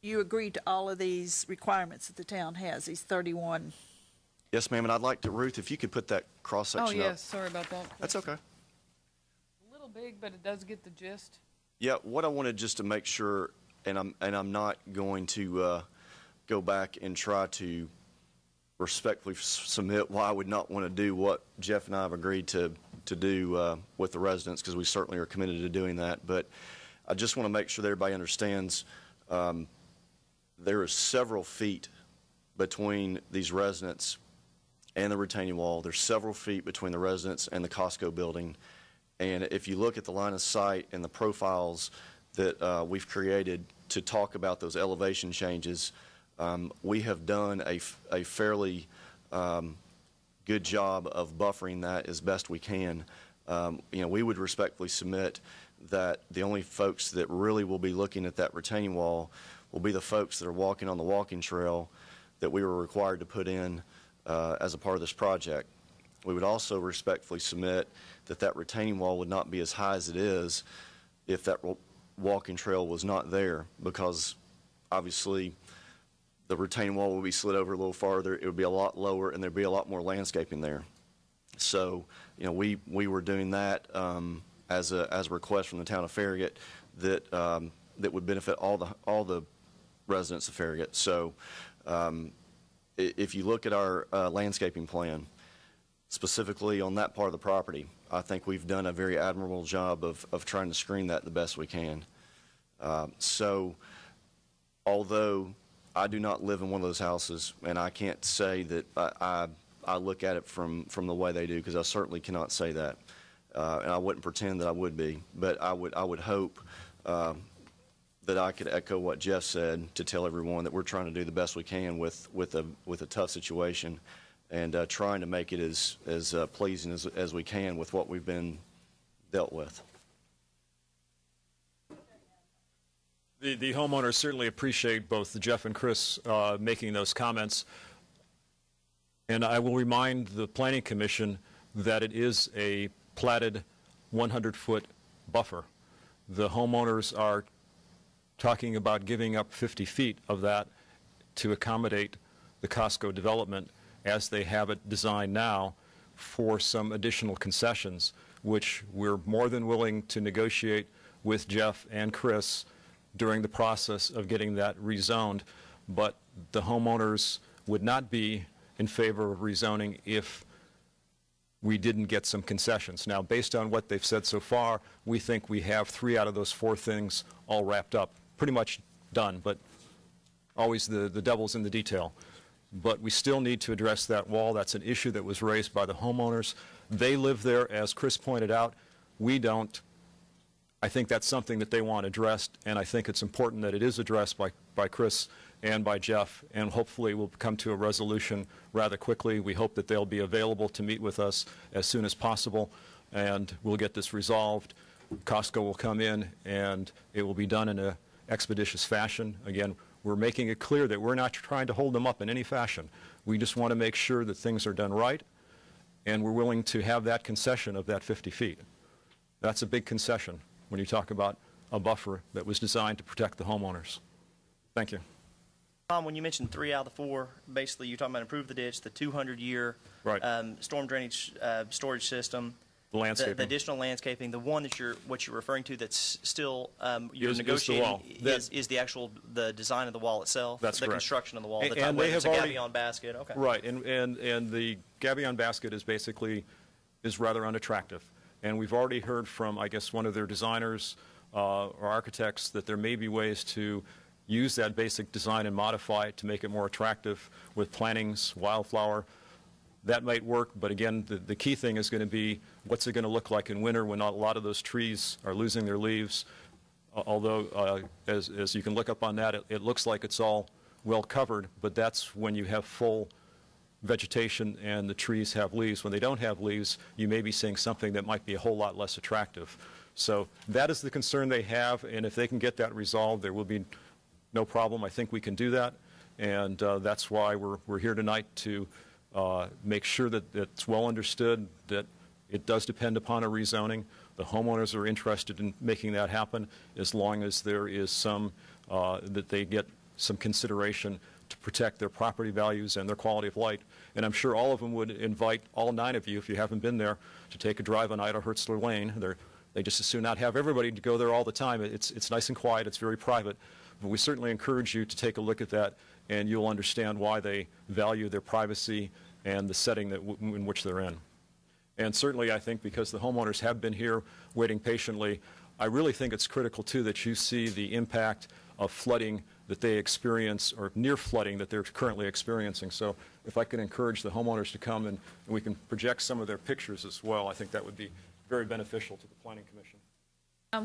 You agreed to all of these requirements that the town has, these 31. Yes, ma'am, and I'd like to, Ruth, if you could put that cross-section up. Oh, yes, sorry about that. That's okay. A little big, but it does get the gist. Yeah, what I wanted just to make sure, and I'm not going to go back and try to respectfully submit why I would not want to do what Jeff and I have agreed to do with the residents, because we certainly are committed to doing that. But I just want to make sure that everybody understands there is several feet between these residents and the retaining wall. There's several feet between the residents and the Costco building. And if you look at the line of sight and the profiles that we've created to talk about those elevation changes, we have done a fairly good job of buffering that as best we can. We would respectfully submit that the only folks that really will be looking at that retaining wall will be the folks that are walking on the walking trail that we were required to put in as a part of this project. We would also respectfully submit that that retaining wall would not be as high as it is if that walking trail was not there, because obviously the retaining wall will be slid over a little farther, it would be a lot lower, and there'd be a lot more landscaping there. So, we were doing that as a request from the town of Farragut that that would benefit all the residents of Farragut. So, if you look at our landscaping plan, specifically on that part of the property, I think we've done a very admirable job of trying to screen that the best we can. So, although I do not live in one of those houses, and I can't say that I look at it from the way they do, because I certainly cannot say that, and I wouldn't pretend that I would be. But I would hope that I could echo what Jeff said to tell everyone that we're trying to do the best we can with a tough situation, and trying to make it as pleasing as we can with what we've been dealt with. The homeowners certainly appreciate both Jeff and Chris making those comments. And I will remind the Planning Commission that it is a platted 100-foot buffer. The homeowners are talking about giving up 50 feet of that to accommodate the Costco development as they have it designed now, for some additional concessions, which we're more than willing to negotiate with Jeff and Chris during the process of getting that rezoned. But the homeowners would not be in favor of rezoning if we didn't get some concessions. Now, based on what they've said so far, we think we have 3 out of those 4 things all wrapped up, pretty much done, but always the devil's in the detail. But we still need to address that wall. That's an issue that was raised by the homeowners. They live there, as Chris pointed out. We don't. I think that's something that they want addressed, and I think it's important that it is addressed by Chris and by Jeff, and hopefully we'll come to a resolution rather quickly. We hope that they'll be available to meet with us as soon as possible, and we'll get this resolved. Costco will come in, and it will be done in an expeditious fashion. Again, we're making it clear that we're not trying to hold them up in any fashion. We just want to make sure that things are done right, and we're willing to have that concession of that 50 feet. That's a big concession when you talk about a buffer that was designed to protect the homeowners. Thank you. Tom, when you mentioned 3 out of the 4, basically you're talking about improve the ditch, the 200-year right. Storm drainage storage system, the landscaping, the additional landscaping, the one that what you're referring to that's still you're negotiating is the actual design of the wall itself. That's correct. Construction of the wall. And they have a already gabion basket. Okay. Right, and the gabion basket is rather unattractive. And we've already heard from, I guess, one of their designers or architects that there may be ways to use that basic design and modify it to make it more attractive with plantings, wildflower. That might work, but again, the key thing is going to be what's it going to look like in winter when a lot of those trees are losing their leaves. Although, as you can look up on that, it looks like it's all well covered, but that's when you have full vegetation and the trees have leaves. When they don't have leaves, you may be seeing something that might be a whole lot less attractive. So that is the concern they have, and if they can get that resolved, there will be no problem. I think we can do that, and that's why we're here tonight to make sure that it's well understood that it does depend upon a rezoning. The homeowners are interested in making that happen as long as there is some, that they get some consideration to protect their property values and their quality of life. And I'm sure all of them would invite all 9 of you, if you haven't been there, to take a drive on Ida Hertzler Lane. They just as soon not have everybody to go there all the time. It's nice and quiet. It's very private. But we certainly encourage you to take a look at that, and you'll understand why they value their privacy and the setting in which they're in. And certainly, I think because the homeowners have been here waiting patiently, I really think it's critical, too, that you see the impact of flooding that they experience, or near flooding that they're currently experiencing. So if I can encourage the homeowners to come and we can project some of their pictures as well, I think that would be very beneficial to the Planning Commission.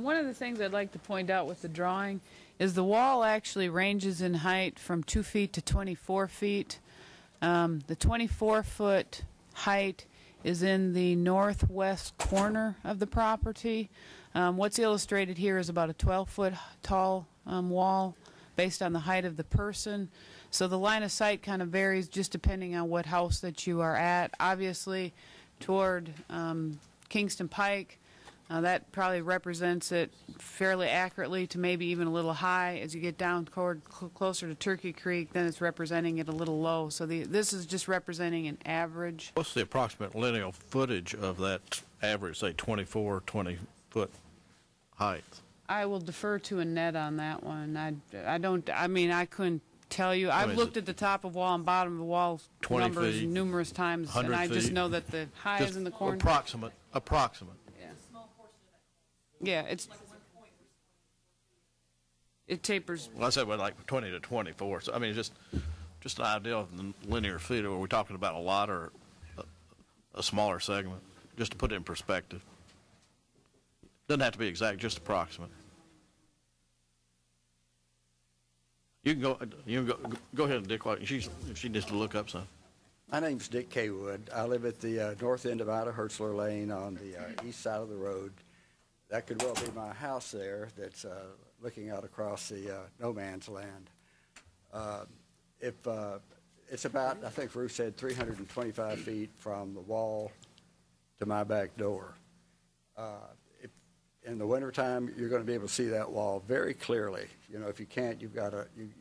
One of the things I'd like to point out with the drawing is the wall actually ranges in height from 2 feet to 24 feet. The 24-foot height is in the northwest corner of the property. What's illustrated here is about a 12-foot tall wall based on the height of the person. So the line of sight kind of varies just depending on what house that you are at. Obviously, toward Kingston Pike, that probably represents it fairly accurately to maybe even a little high. As you get down closer to Turkey Creek, then it's representing it a little low. So this is just representing an average. What's the approximate linear footage of that average, say 20-foot height? I will defer to Annette on that one. I couldn't tell you. I've looked at the top of wall and bottom of the wall numbers feet, numerous times, and I just know that the high is in the corner. Approximate. Yeah, it tapers. Well, I said like 20 to 24. So I mean, just an idea of the linear feet. Are we talking about a lot or a smaller segment? Just to put it in perspective. Doesn't have to be exact, just approximate. You can go ahead and Dick. If she needs to look up some. My name's Dick Kaywood. I live at the north end of Ida Hertzler Lane on the east side of the road. That could well be my house there that's looking out across the no man's land. It's about, I think Ruth said, 325 feet from the wall to my back door. In the wintertime, you're going to be able to see that wall very clearly. You know, if you can't, you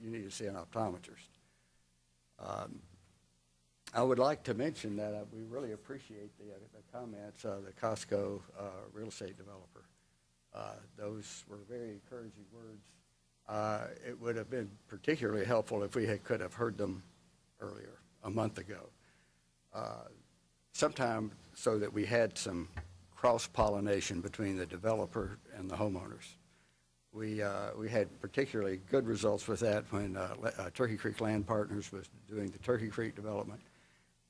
need to see an optometrist. I would like to mention that we really appreciate the comments of the Costco real estate developer. Those were very encouraging words. It would have been particularly helpful if we could have heard them earlier, a month ago, sometime so that we had some cross-pollination between the developer and the homeowners. We had particularly good results with that when Turkey Creek Land Partners was doing the Turkey Creek development,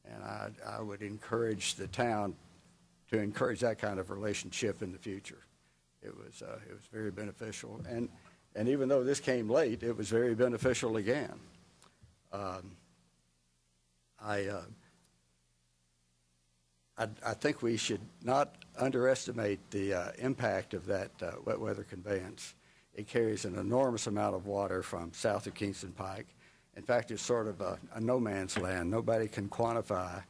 and I would encourage the town to encourage that kind of relationship in the future. It was very beneficial, and even though this came late, it was very beneficial again. I think we should not underestimate the impact of that wet weather conveyance. It carries an enormous amount of water from south of Kingston Pike. In fact, it's sort of a no man's land. Nobody can quantify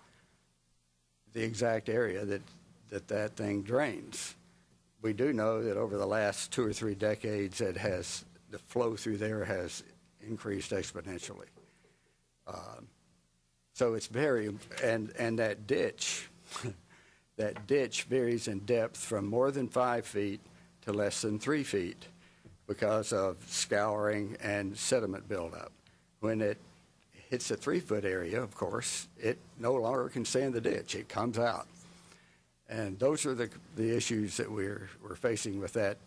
the exact area that thing drains. We do know that over the last 2 or 3 decades, the flow through there has increased exponentially. So it's and that ditch, that ditch varies in depth from more than 5 feet to less than 3 feet because of scouring and sediment buildup. When it hits the 3-foot area, of course, it no longer can stay in the ditch. It comes out. And those are the issues that we're facing with that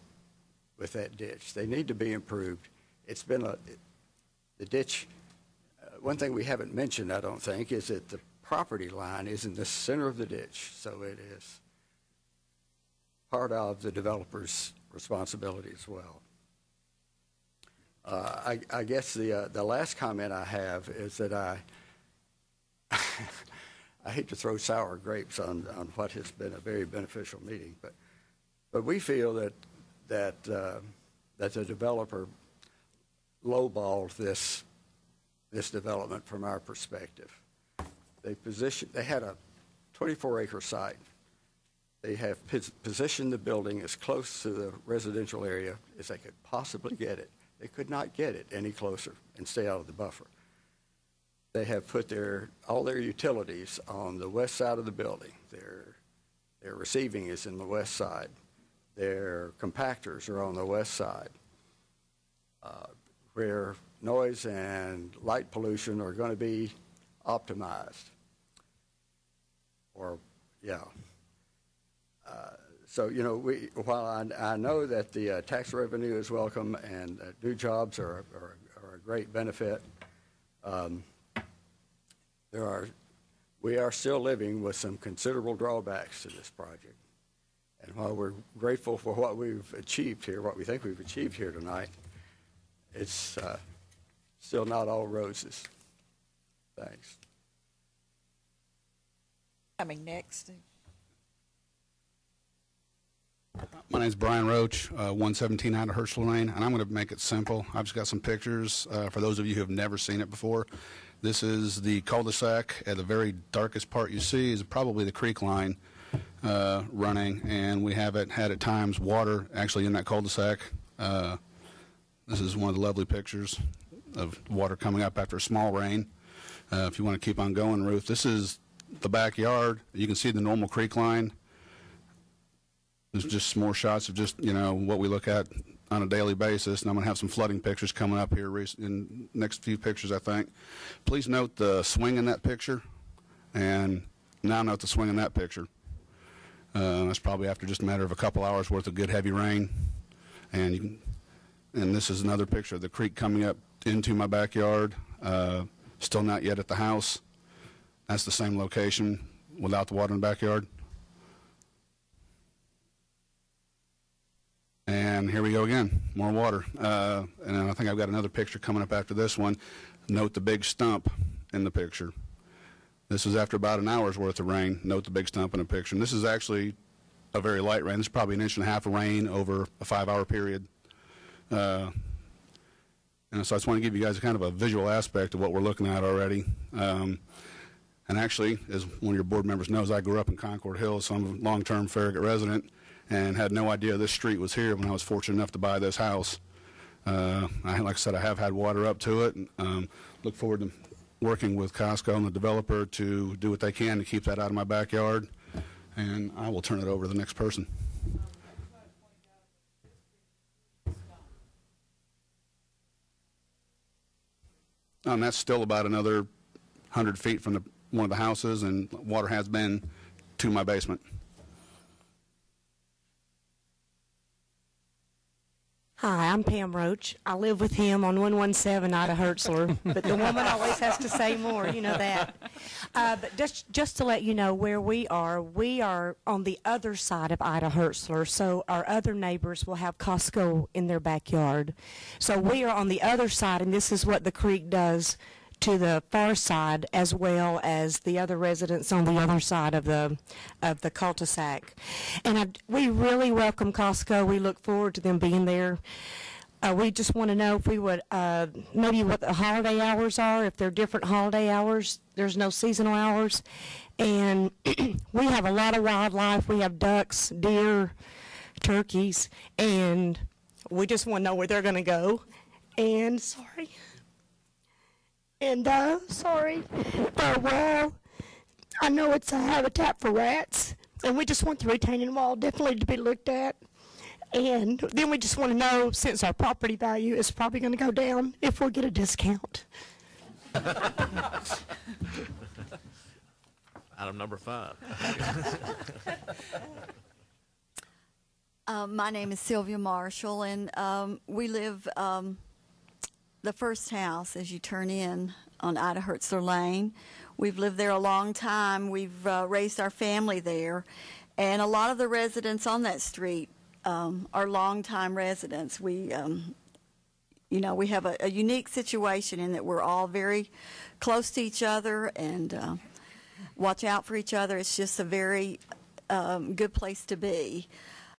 ditch. They need to be improved. It's been the ditch. One thing we haven't mentioned, I don't think, is that the property line is in the center of the ditch, so it is part of the developer's responsibility as well. I guess the last comment I have is that I hate to throw sour grapes on what has been a very beneficial meeting, but we feel that the developer lowballed this development from our perspective. They had a 24-acre site. They have positioned the building as close to the residential area as they could possibly get it. They could not get it any closer and stay out of the buffer. They have put all their utilities on the west side of the building. Their receiving is in the west side. Their compactors are on the west side, where noise and light pollution are going to be optimized. So, while I know that the tax revenue is welcome and new jobs are a great benefit, we are still living with some considerable drawbacks to this project. And while we're grateful for what we've achieved here, what we think we've achieved here tonight, it's still not all roses. Thanks. Coming next. My name's Brian Roach, 117 out of Herschel Lane, and I'm going to make it simple. I've just got some pictures for those of you who have never seen it before. This is the cul-de-sac. At the very darkest part you see is probably the creek line running, and we have had at times water actually in that cul-de-sac. This is one of the lovely pictures of water coming up after a small rain. If you want to keep on going, Ruth, this is the backyard. You can see the normal creek line. There's just some more shots of just, what we look at on a daily basis, and I'm going to have some flooding pictures coming up here in the next few pictures, I think. Please note the swing in that picture, and now note the swing in that picture. That's probably after just a matter of a couple hours worth of good heavy rain. And this is another picture of the creek coming up into my backyard, still not yet at the house. That's the same location without the water in the backyard. And here we go again, more water. And I think I've got another picture coming up after this one. Note the big stump in the picture. This is after about an hour's worth of rain. Note the big stump in the picture. And this is actually a very light rain. This is probably 1.5 inches of rain over a 5-hour period. And so I just want to give you guys a kind of a visual aspect of what we're looking at already. And actually, as one of your board members knows, I grew up in Concord Hills, so I'm a long-term Farragut resident, and had no idea this street was here when I was fortunate enough to buy this house. Like I said, I have had water up to it, and look forward to working with Costco and the developer to do what they can to keep that out of my backyard. And I will turn it over to the next person. And that's still about another 100 feet from one of the houses, and water has been to my basement. Hi, I'm Pam Roach. I live with him on 117 out of Hertzler, but the woman always has to say more, you know that. But just to let you know where we are on the other side of Ida Hertzler, so our other neighbors will have Costco in their backyard. So we are on the other side, and this is what the creek does to the far side, as well as the other residents on the other side of the cul-de-sac. And we really welcome Costco. We look forward to them being there. We just want to know if we would maybe what the holiday hours are, if they're different holiday hours. There's no seasonal hours. And we have a lot of wildlife. We have ducks, deer, turkeys, and we just want to know where they're going to go. And sorry. And well, I know it's a habitat for rats, and we just want the retaining wall definitely to be looked at. And then we just want to know, since our property value is probably going to go down, if we'll get a discount. Item number 5. My name is Sylvia Marshall, and we live the first house as you turn in on Ida Hertzler Lane. We've lived there a long time. We've raised our family there, and a lot of the residents on that street are longtime residents. We, we have a unique situation in that we're all very close to each other and watch out for each other. It's just a very good place to be.